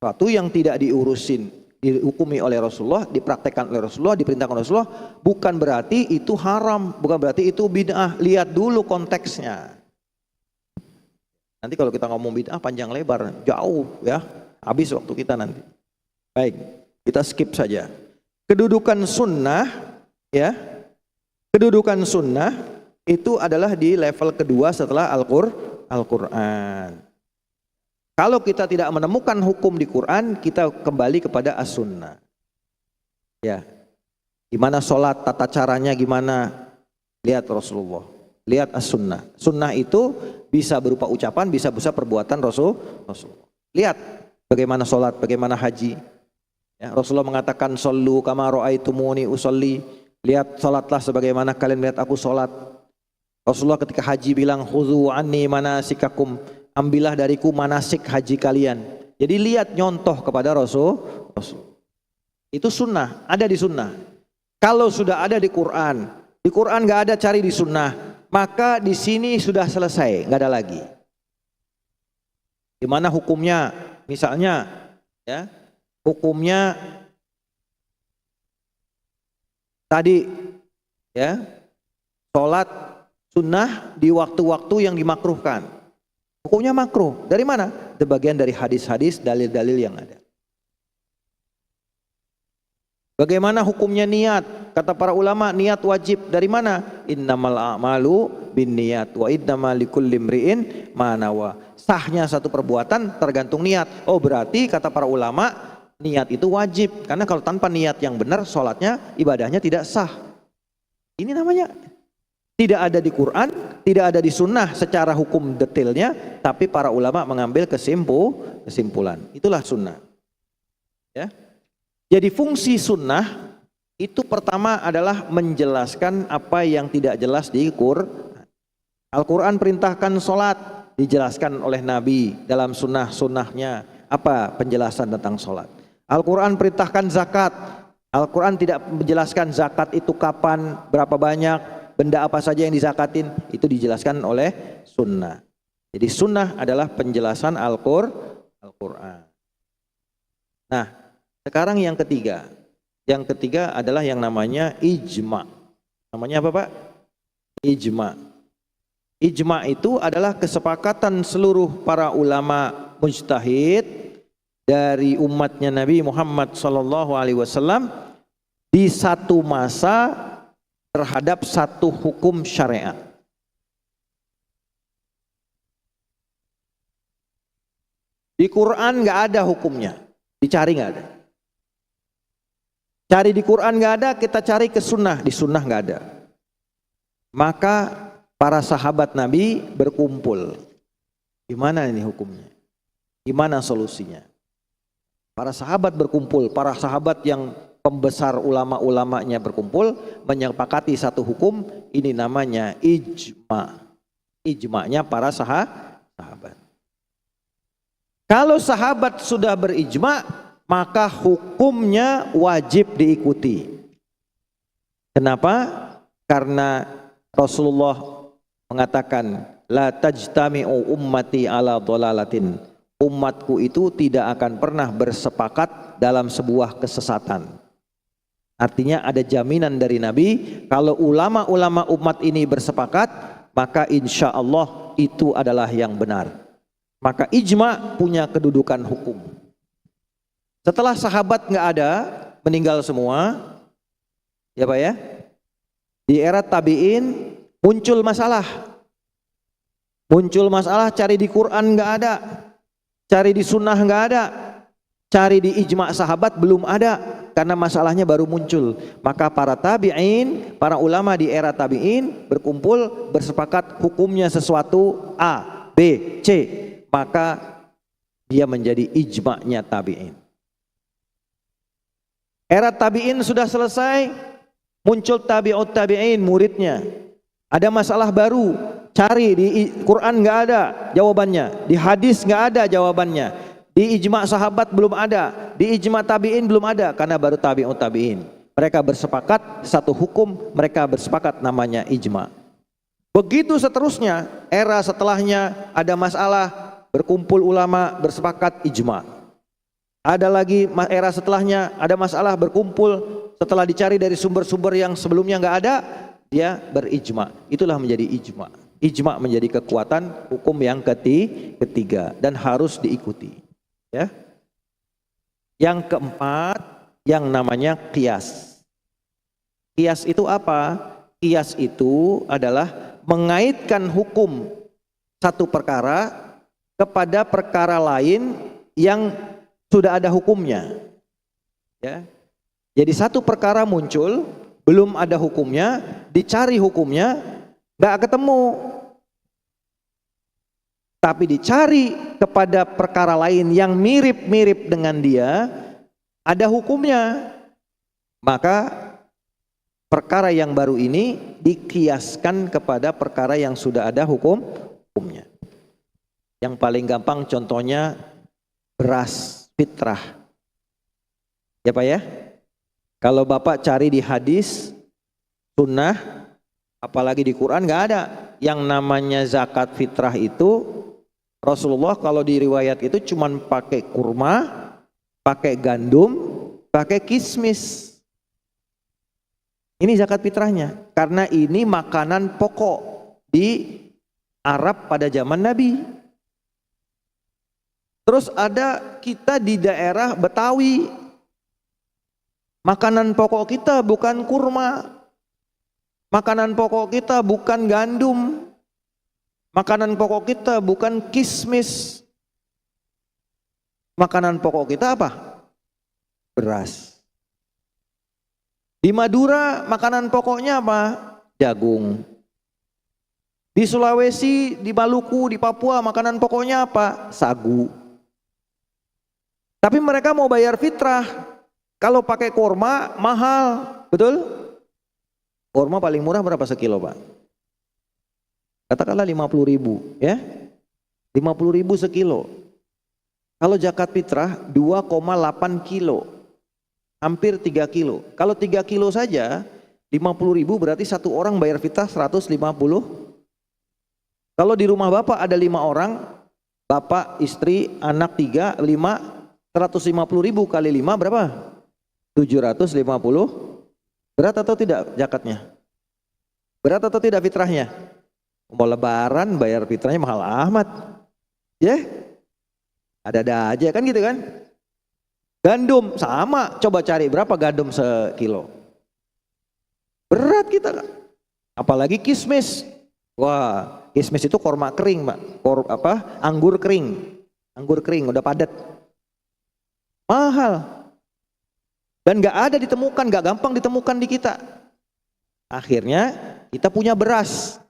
sesuatu yang tidak diurusin, dihukumi oleh Rasulullah, dipraktekkan oleh Rasulullah, diperintahkan oleh Rasulullah, bukan berarti itu haram, bukan berarti itu bid'ah. Lihat dulu konteksnya. Nanti kalau kita ngomong bid'ah panjang lebar, jauh ya, habis waktu kita nanti. Baik, kita skip saja. Kedudukan sunnah ya, kedudukan sunnah itu adalah di level kedua setelah Al-Quran. Kalau kita tidak menemukan hukum di Quran, kita kembali kepada as-sunnah. Ya, gimana sholat, tata caranya gimana? Lihat Rasulullah, lihat as-sunnah. Sunnah itu bisa berupa ucapan, bisa perbuatan Rasulullah. Lihat bagaimana sholat, bagaimana haji. Ya, Rasulullah mengatakan shollu kama ra'aitumuni usolli. Lihat sholatlah sebagaimana kalian lihat aku sholat. Rasulullah ketika haji bilang khudhu anni manasikakum, ambillah dariku manasik haji kalian. Jadi lihat nyontoh kepada Rasul. Itu sunnah, ada di sunnah. Kalau sudah ada di Quran nggak ada, cari di sunnah, maka di sini sudah selesai, nggak ada lagi. Gimana hukumnya? Misalnya, ya, hukumnya tadi, ya, sholat sunnah di waktu-waktu yang dimakruhkan. Hukumnya makruh. Dari mana? Itu bagian dari hadis-hadis, dalil-dalil yang ada. Bagaimana hukumnya niat? Kata para ulama, niat wajib. Dari mana? Innamal a'malu binniyat wa innamal likulli imri'in ma nawa. Sahnya satu perbuatan tergantung niat. Oh, berarti kata para ulama, niat itu wajib. Karena kalau tanpa niat yang benar, sholatnya, ibadahnya tidak sah. Ini namanya tidak ada di Quran, tidak ada di sunnah secara hukum detailnya, tapi para ulama mengambil kesimpulan. Itulah sunnah. Ya. Jadi fungsi sunnah itu pertama adalah menjelaskan apa yang tidak jelas di Quran. Al-Quran perintahkan sholat, dijelaskan oleh Nabi dalam sunnah-sunnahnya apa penjelasan tentang sholat. Al-Quran perintahkan zakat, Al-Quran tidak menjelaskan zakat itu kapan, berapa banyak, benda apa saja yang dizakatin, itu dijelaskan oleh sunnah. Jadi sunnah adalah penjelasan Al-Quran. Nah, sekarang yang ketiga. Yang ketiga adalah yang namanya ijma. Namanya apa Pak? Ijma. Ijma itu adalah kesepakatan seluruh para ulama mujtahid dari umatnya Nabi Muhammad SAW di satu masa terhadap satu hukum syariat. Di Quran nggak ada hukumnya, dicari nggak ada. Cari di Quran nggak ada, kita cari ke sunnah, di sunnah nggak ada. Maka para sahabat Nabi berkumpul. Gimana ini hukumnya? Gimana solusinya? Para sahabat berkumpul, para sahabat yang pembesar ulama-ulamanya berkumpul menyepakati satu hukum, ini namanya ijma. Ijma'nya para sahabat. Kalau sahabat sudah berijma, maka hukumnya wajib diikuti. Kenapa? Karena Rasulullah mengatakan la tajtami'u ummati ala dhalalatin. Umatku itu tidak akan pernah bersepakat dalam sebuah kesesatan. Artinya ada jaminan dari Nabi, kalau ulama-ulama umat ini bersepakat, maka insya Allah itu adalah yang benar. Maka ijma punya kedudukan hukum. Setelah sahabat nggak ada, meninggal semua, ya Pak ya, di era tabi'in muncul masalah. Muncul masalah, cari di Quran nggak ada, cari di sunnah nggak ada. cari di ijma sahabat belum ada karena masalahnya baru muncul. Maka para tabi'in, para ulama di era tabi'in berkumpul bersepakat hukumnya sesuatu A, B, C, maka dia menjadi ijma'nya tabi'in. Era tabi'in sudah selesai, muncul tabi'ut tabi'in muridnya. Ada masalah baru, cari di Quran nggak ada jawabannya, di hadis nggak ada jawabannya, di ijma' sahabat belum ada, di ijma' tabi'in belum ada, karena baru tabi'ut tabi'in. Mereka bersepakat satu hukum, mereka bersepakat namanya ijma'. Begitu seterusnya, era setelahnya ada masalah, berkumpul ulama bersepakat ijma'. Ada lagi era setelahnya ada masalah, berkumpul setelah dicari dari sumber-sumber yang sebelumnya nggak ada, dia berijma. Itulah menjadi ijma. Ijma menjadi kekuatan hukum yang ketiga dan harus diikuti. Ya. Yang keempat, yang namanya qiyas. Qiyas itu apa? Qiyas itu adalah mengaitkan hukum satu perkara kepada perkara lain yang sudah ada hukumnya. Ya. Jadi satu perkara muncul, belum ada hukumnya, dicari hukumnya, nggak ketemu. Tapi dicari kepada perkara lain yang mirip-mirip dengan dia, ada hukumnya. Maka perkara yang baru ini dikiaskan kepada perkara yang sudah ada hukumnya. Yang paling gampang contohnya beras fitrah. Ya Pak ya? Kalau Bapak cari di hadis, sunnah, apalagi di Quran nggak ada yang namanya zakat fitrah itu. Rasulullah kalau di riwayat itu cuman pakai kurma, pakai gandum, pakai kismis. Ini zakat fitrahnya, karena ini makanan pokok di Arab pada zaman Nabi. Terus ada kita di daerah Betawi, makanan pokok kita bukan kurma, makanan pokok kita bukan gandum, makanan pokok kita bukan kismis. Makanan pokok kita apa? Beras. Di Madura makanan pokoknya apa? Jagung. Di Sulawesi, di Maluku, di Papua makanan pokoknya apa? Sagu. Tapi mereka mau bayar fitrah. Kalau pakai kurma mahal, betul? Kurma paling murah berapa sekilo Pak? Katakanlah 50.000 ya. 50.000 sekilo. Kalau zakat fitrah 2,8 kilo. Hampir 3 kilo. Kalau 3 kilo saja 50.000 berarti satu orang bayar fitrah 150. Kalau di rumah Bapak ada 5 orang, Bapak, istri, anak 3, 5, 150.000 kali 5 berapa? 750. Berat atau tidak zakatnya? Berat atau tidak fitrahnya? Mau lebaran bayar fitrahnya mahal amat. Ya? Ada-ada aja kan gitu kan? Gandum sama, coba cari berapa gandum sekilo. Berat kita kan? Apalagi kismis. Wah, kismis itu korma kering, Pak. Anggur kering. Anggur kering udah padat. Mahal. Dan gak ada ditemukan, gak gampang ditemukan di kita. Akhirnya kita punya beras.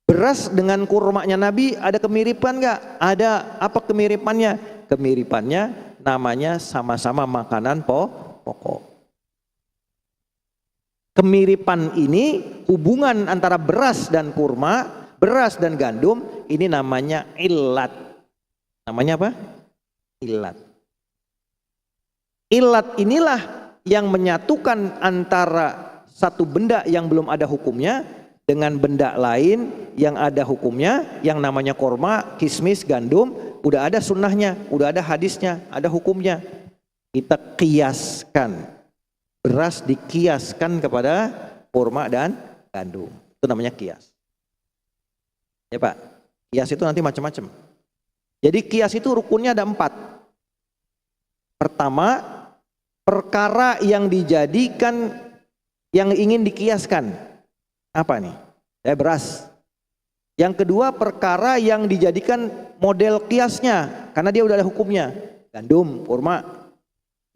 Beras dengan kurmanya Nabi ada kemiripan gak? Ada. Apa kemiripannya? Kemiripannya namanya sama-sama makanan pokok. Kemiripan ini hubungan antara beras dan kurma, beras dan gandum, ini namanya illat. Namanya apa? Illat. Illat inilah yang menyatukan antara satu benda yang belum ada hukumnya dengan benda lain yang ada hukumnya, yang namanya korma, kismis, gandum, udah ada sunnahnya, udah ada hadisnya, ada hukumnya. Kita kiaskan, beras dikiaskan kepada korma dan gandum, itu namanya kias. Ya Pak, kias itu nanti macam-macam. Jadi kias itu rukunnya ada 4. Pertama, perkara yang dijadikan, yang ingin dikiaskan. Apa nih? Beras. Yang kedua, perkara yang dijadikan model kiasnya, karena dia udah ada hukumnya. gandum, kurma.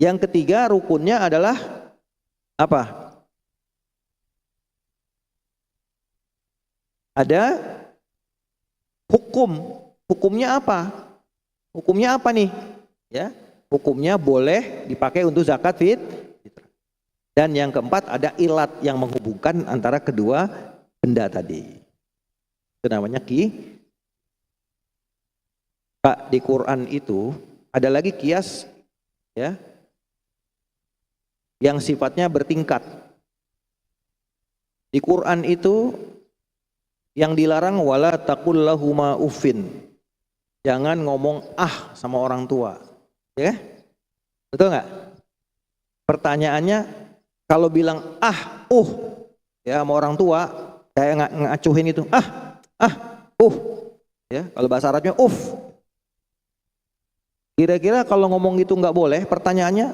Yang ketiga rukunnya adalah apa? Ada hukum. Hukumnya apa? Hukumnya apa nih? Ya, hukumnya boleh dipakai untuk zakat fitrah. Dan yang keempat ada ilat yang menghubungkan antara kedua benda tadi. Itu namanya Pak, di Quran itu ada lagi kias ya yang sifatnya bertingkat. Di Quran itu yang dilarang wala taqul lahuma uffin. Jangan ngomong sama orang tua. Ya? Betul nggak? Pertanyaannya kalau bilang ya sama orang tua, kayak ngacuhin itu. Ya, kalau bahasa Arabnya Kira-kira kalau ngomong gitu nggak boleh, pertanyaannya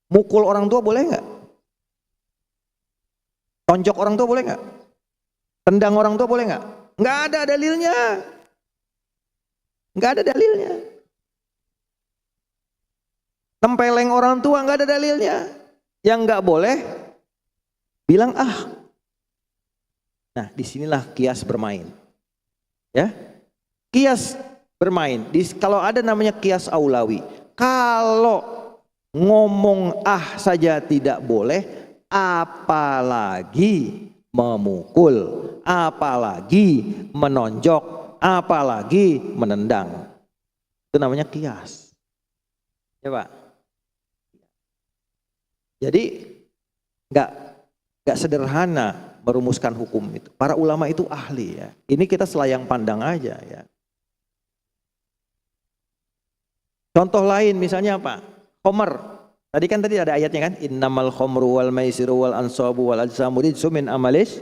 mukul orang tua boleh nggak? Tonjok orang tua boleh nggak? Tendang orang tua boleh nggak? Nggak ada dalilnya. Nggak ada dalilnya. Tempeleng orang tua nggak ada dalilnya. Yang nggak boleh bilang Nah, disinilah kias bermain. Ya, kias bermain. Kalau ada namanya kias aulawi. Kalau ngomong saja tidak boleh, apalagi memukul, apalagi menonjok, apalagi menendang. Itu namanya kias. Ya Pak. Jadi nggak sederhana merumuskan hukum itu. Para ulama itu ahli ya. Ini kita selayang pandang aja ya. Contoh lain misalnya apa? Khamr. Tadi ada ayatnya kan? Innamal khamru wal maisiru wal ansabu wal ajsamu rijsum min amalis.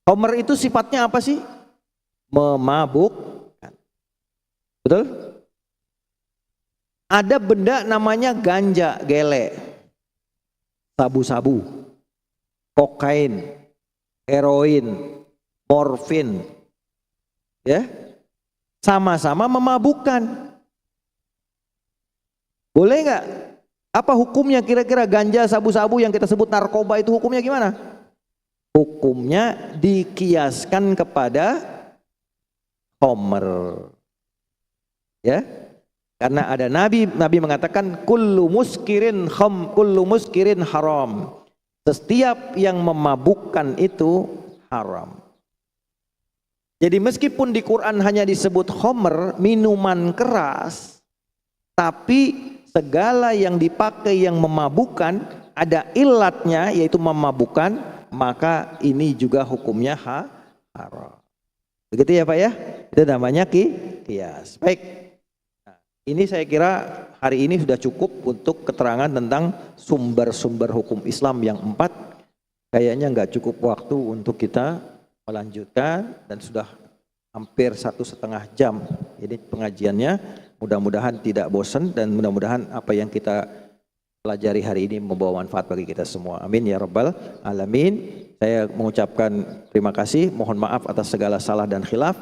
Khamr itu sifatnya apa sih? Memabukkan. Betul? Ada benda namanya ganja, gele, sabu-sabu, kokain, heroin, morfin. Ya? Sama-sama memabukkan. Boleh nggak? Apa hukumnya kira-kira ganja, sabu-sabu yang kita sebut narkoba itu hukumnya gimana? Hukumnya dikiaskan kepada khamr. Ya? Karena ada Nabi mengatakan kullu muskirin haram. Setiap yang memabukkan itu haram. Jadi meskipun di Quran hanya disebut khamr, minuman keras, tapi segala yang dipakai yang memabukkan ada ilatnya yaitu memabukkan, maka ini juga hukumnya haram. Begitu ya Pak ya? Itu namanya qiyas. Baik. Nah, ini saya kira hari ini sudah cukup untuk keterangan tentang sumber-sumber hukum Islam yang 4. Kayaknya nggak cukup waktu untuk kita melanjutkan dan sudah hampir 1,5 jam ini pengajiannya. Mudah-mudahan tidak bosan dan mudah-mudahan apa yang kita pelajari hari ini membawa manfaat bagi kita semua. Amin ya rabbal alamin. Saya mengucapkan terima kasih, mohon maaf atas segala salah dan khilaf.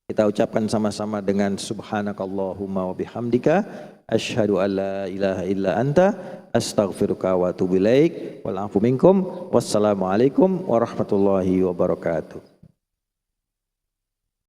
Kita ucapkan sama-sama dengan subhanakallahumma wa bihamdika asyhadu an la ilaha illa anta astaghfiruka wa atubu ilaik wal afu minkum. Wassalamualaikum warahmatullahi wabarakatuh.